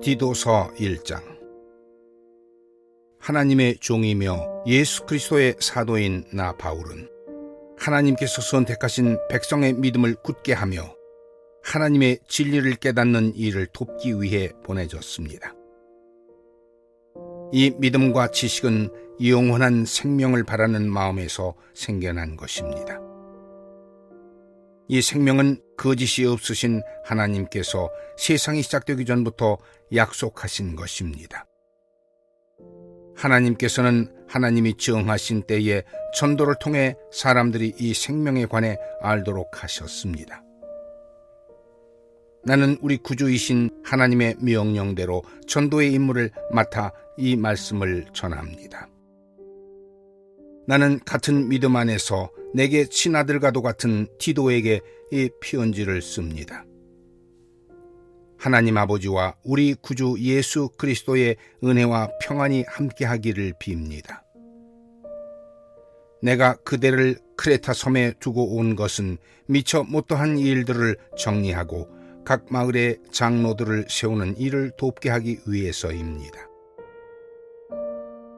디도서 1장. 하나님의 종이며 예수 그리스도의 사도인 나 바울은 하나님께서 선택하신 백성의 믿음을 굳게 하며 하나님의 진리를 깨닫는 일을 돕기 위해 보내졌습니다. 이 믿음과 지식은 영원한 생명을 바라는 마음에서 생겨난 것입니다. 이 생명은 거짓이 없으신 하나님께서 세상이 시작되기 전부터 약속하신 것입니다. 하나님께서는 하나님이 정하신 때에 전도를 통해 사람들이 이 생명에 관해 알도록 하셨습니다. 나는 우리 구주이신 하나님의 명령대로 전도의 임무를 맡아 이 말씀을 전합니다. 나는 같은 믿음 안에서 내게 친아들과도 같은 디도에게 이 편지를 씁니다. 하나님 아버지와 우리 구주 예수 그리스도의 은혜와 평안이 함께하기를 빕니다. 내가 그대를 크레타 섬에 두고 온 것은 미처 못다한 일들을 정리하고 각 마을의 장로들을 세우는 일을 돕게 하기 위해서입니다.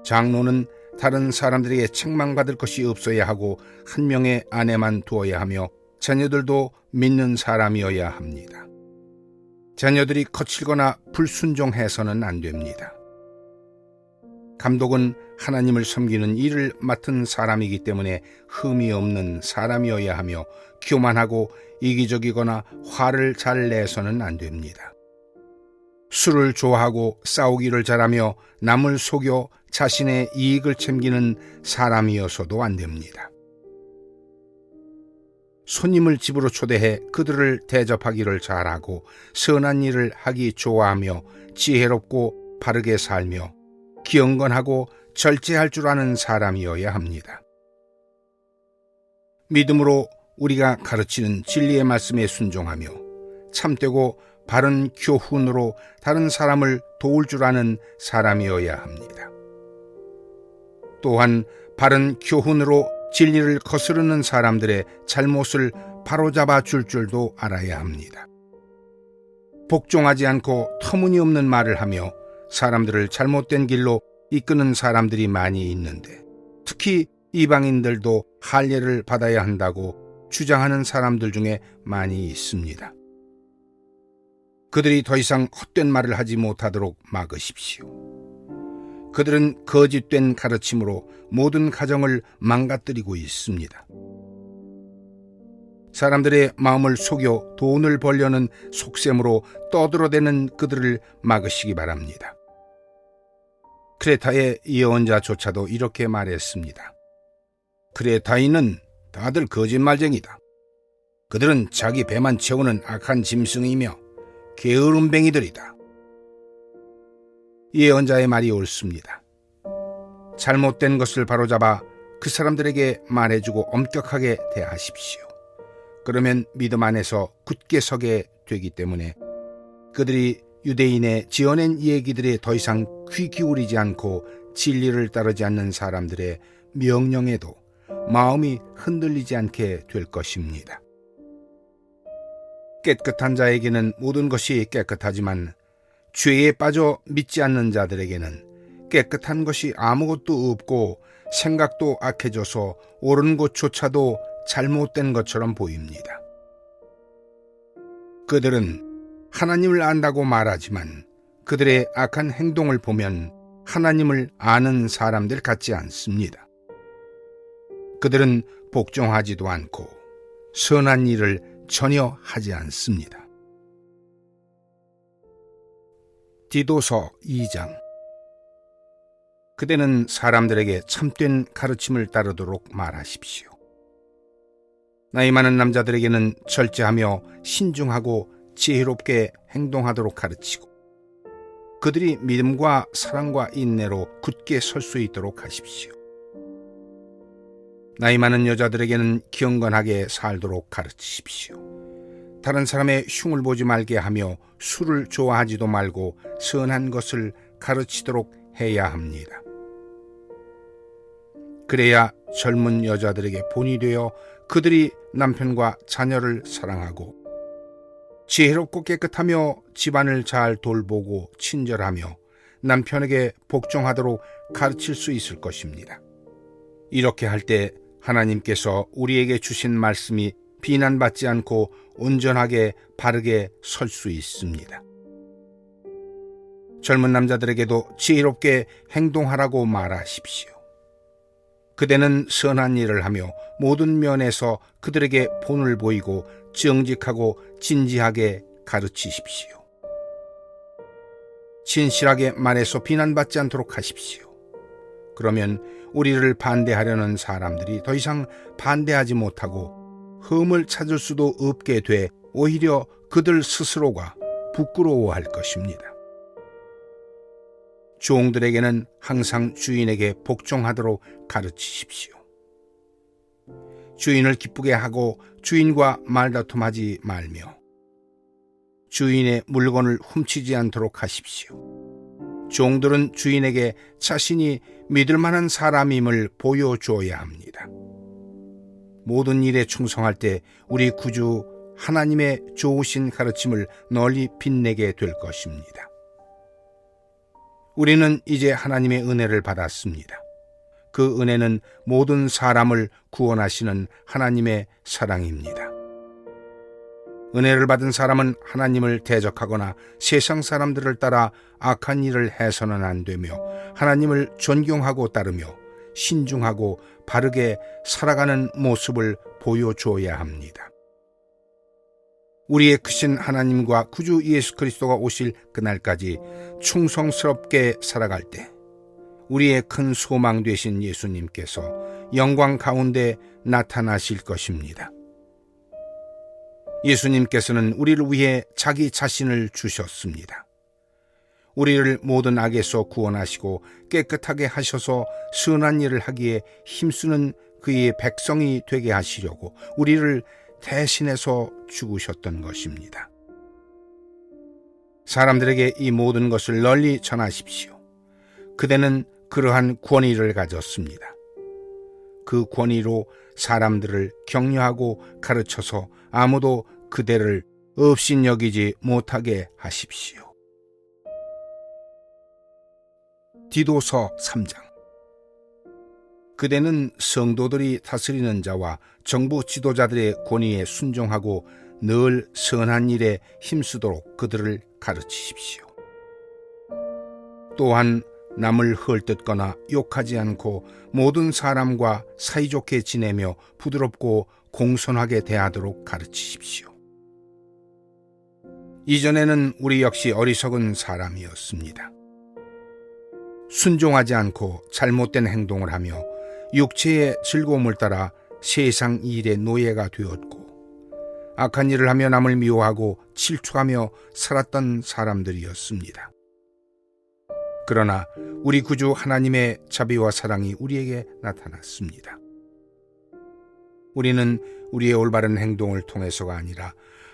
장로는 다른 사람들에게 책망받을 것이 없어야 하고 한 명의 아내만 두어야 하며 자녀들도 믿는 사람이어야 합니다. 자녀들이 거칠거나 불순종해서는 안 됩니다. 감독은 하나님을 섬기는 일을 맡은 사람이기 때문에 흠이 없는 사람이어야 하며 교만하고 이기적이거나 화를 잘 내서는 안 됩니다. 술을 좋아하고 싸우기를 잘하며 남을 속여 자신의 이익을 챙기는 사람이어서도 안 됩니다. 손님을 집으로 초대해 그들을 대접하기를 잘하고 선한 일을 하기 좋아하며 지혜롭고 바르게 살며 경건하고 절제할 줄 아는 사람이어야 합니다. 믿음으로 우리가 가르치는 진리의 말씀에 순종하며 참되고 바른 교훈으로 다른 사람을 도울 줄 아는 사람이어야 합니다. 또한 바른 교훈으로 진리를 거스르는 사람들의 잘못을 바로잡아 줄 줄도 알아야 합니다. 복종하지 않고 터무니없는 말을 하며 사람들을 잘못된 길로 이끄는 사람들이 많이 있는데, 특히 이방인들도 할례를 받아야 한다고 주장하는 사람들 중에 많이 있습니다. 그들이 더 이상 헛된 말을 하지 못하도록 막으십시오. 그들은 거짓된 가르침으로 모든 가정을 망가뜨리고 있습니다. 사람들의 마음을 속여 돈을 벌려는 속셈으로 떠들어대는 그들을 막으시기 바랍니다. 크레타의 예언자조차도 이렇게 말했습니다. 크레타인은 다들 거짓말쟁이다. 그들은 자기 배만 채우는 악한 짐승이며 게으름뱅이들이다. 예언자의 말이 옳습니다. 잘못된 것을 바로잡아 그 사람들에게 말해주고 엄격하게 대하십시오. 그러면 믿음 안에서 굳게 서게 되기 때문에 그들이 유대인의 지어낸 얘기들에 더 이상 귀 기울이지 않고 진리를 따르지 않는 사람들의 명령에도 마음이 흔들리지 않게 될 것입니다. 깨끗한 자에게는 모든 것이 깨끗하지만 죄에 빠져 믿지 않는 자들에게는 깨끗한 것이 아무것도 없고 생각도 악해져서 옳은 것조차도 잘못된 것처럼 보입니다. 그들은 하나님을 안다고 말하지만 그들의 악한 행동을 보면 하나님을 아는 사람들 같지 않습니다. 그들은 복종하지도 않고 선한 일을 전혀 하지 않습니다. 디도서 2장. 그대는 사람들에게 참된 가르침을 따르도록 말하십시오. 나이 많은 남자들에게는 절제하며 신중하고 지혜롭게 행동하도록 가르치고 그들이 믿음과 사랑과 인내로 굳게 설 수 있도록 하십시오. 나이 많은 여자들에게는 경건하게 살도록 가르치십시오. 다른 사람의 흉을 보지 말게 하며 술을 좋아하지도 말고 선한 것을 가르치도록 해야 합니다. 그래야 젊은 여자들에게 본이 되어 그들이 남편과 자녀를 사랑하고 지혜롭고 깨끗하며 집안을 잘 돌보고 친절하며 남편에게 복종하도록 가르칠 수 있을 것입니다. 이렇게 할 때 하나님께서 우리에게 주신 말씀이 비난받지 않고 온전하게 바르게 설 수 있습니다. 젊은 남자들에게도 지혜롭게 행동하라고 말하십시오. 그대는 선한 일을 하며 모든 면에서 그들에게 본을 보이고 정직하고 진지하게 가르치십시오. 진실하게 말해서 비난받지 않도록 하십시오. 그러면 우리를 반대하려는 사람들이 더 이상 반대하지 못하고 흠을 찾을 수도 없게 돼 오히려 그들 스스로가 부끄러워할 것입니다. 종들에게는 항상 주인에게 복종하도록 가르치십시오. 주인을 기쁘게 하고 주인과 말다툼하지 말며 주인의 물건을 훔치지 않도록 하십시오. 종들은 주인에게 자신이 믿을 만한 사람임을 보여줘야 합니다. 모든 일에 충성할 때 우리 구주 하나님의 좋으신 가르침을 널리 빛내게 될 것입니다. 우리는 이제 하나님의 은혜를 받았습니다. 그 은혜는 모든 사람을 구원하시는 하나님의 사랑입니다. 은혜를 받은 사람은 하나님을 대적하거나 세상 사람들을 따라 악한 일을 해서는 안 되며 하나님을 존경하고 따르며 신중하고 바르게 살아가는 모습을 보여줘야 합니다. 우리의 크신 하나님과 구주 예수 그리스도가 오실 그날까지 충성스럽게 살아갈 때 우리의 큰 소망 되신 예수님께서 영광 가운데 나타나실 것입니다. 예수님께서는 우리를 위해 자기 자신을 주셨습니다. 우리를 모든 악에서 구원하시고 깨끗하게 하셔서 선한 일을 하기에 힘쓰는 그의 백성이 되게 하시려고 우리를 대신해서 죽으셨던 것입니다. 사람들에게 이 모든 것을 널리 전하십시오. 그대는 그러한 권위를 가졌습니다. 그 권위로 사람들을 격려하고 가르쳐서 아무도 그대를 업신여기지 못하게 하십시오. 디도서 3장. 그대는 성도들이 다스리는 자와 정부 지도자들의 권위에 순종하고 늘 선한 일에 힘쓰도록 그들을 가르치십시오. 또한 남을 헐뜯거나 욕하지 않고 모든 사람과 사이좋게 지내며 부드럽고 공손하게 대하도록 가르치십시오. 이전에는 우리 역시 어리석은 사람이었습니다. 순종하지 않고 잘못된 행동을 하며 육체의 즐거움을 따라 세상 일의 노예가 되었고 악한 일을 하며 남을 미워하고 질투하며 살았던 사람들이었습니다. 그러나 우리 구주 하나님의 자비와 사랑이 우리에게 나타났습니다. 우리는 우리의 올바른 행동을 통해서가 아니라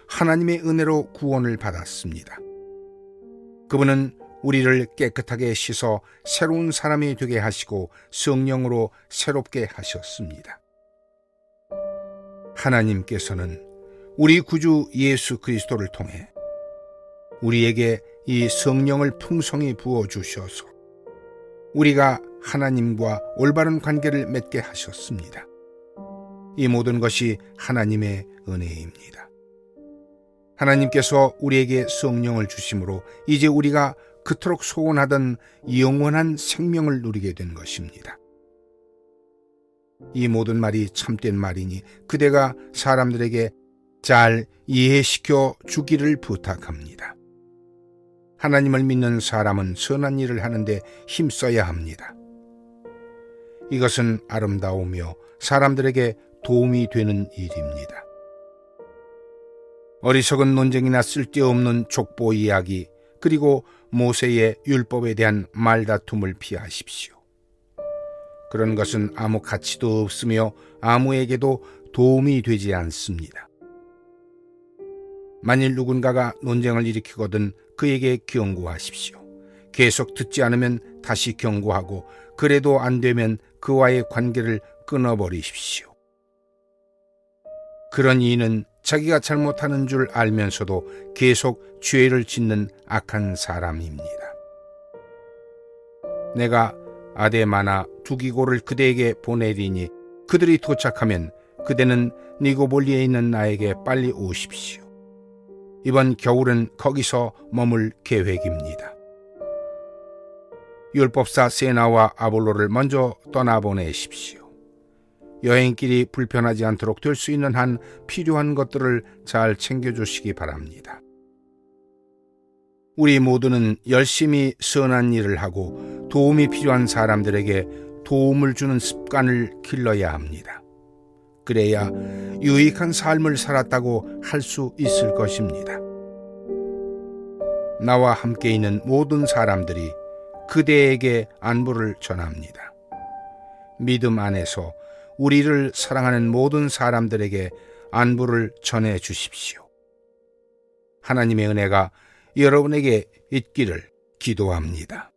하나님의 은혜로 구원을 받았습니다. 그분은 우리를 깨끗하게 씻어 새로운 사람이 되게 하시고 성령으로 새롭게 하셨습니다. 하나님께서는 우리 구주 예수 그리스도를 통해 우리에게 이 성령을 풍성히 부어주셔서 우리가 하나님과 올바른 관계를 맺게 하셨습니다. 이 모든 것이 하나님의 은혜입니다. 하나님께서 우리에게 성령을 주심으로 이제 우리가 그토록 소원하던 영원한 생명을 누리게 된 것입니다. 이 모든 말이 참된 말이니 그대가 사람들에게 잘 이해시켜 주기를 부탁합니다. 하나님을 믿는 사람은 선한 일을 하는데 힘써야 합니다. 이것은 아름다우며 사람들에게 도움이 되는 일입니다. 어리석은 논쟁이나 쓸데없는 족보 이야기 그리고 모세의 율법에 대한 말다툼을 피하십시오. 그런 것은 아무 가치도 없으며 아무에게도 도움이 되지 않습니다. 만일 누군가가 논쟁을 일으키거든 그에게 경고하십시오. 계속 듣지 않으면 다시 경고하고 그래도 안 되면 그와의 관계를 끊어버리십시오. 그런 이는 자기가 잘못하는 줄 알면서도 계속 죄를 짓는 악한 사람입니다. 내가 아데마나 두기고를 그대에게 보내리니 그들이 도착하면 그대는 니고볼리에 있는 나에게 빨리 오십시오. 이번 겨울은 거기서 머물 계획입니다. 율법사 세나와 아볼로를 먼저 떠나보내십시오. 여행길이 불편하지 않도록 될 수 있는 한 필요한 것들을 잘 챙겨주시기 바랍니다. 우리 모두는 열심히 선한 일을 하고 도움이 필요한 사람들에게 도움을 주는 습관을 길러야 합니다. 그래야 유익한 삶을 살았다고 할 수 있을 것입니다. 나와 함께 있는 모든 사람들이 그대에게 안부를 전합니다. 믿음 안에서 우리를 사랑하는 모든 사람들에게 안부를 전해 주십시오. 하나님의 은혜가 여러분에게 있기를 기도합니다.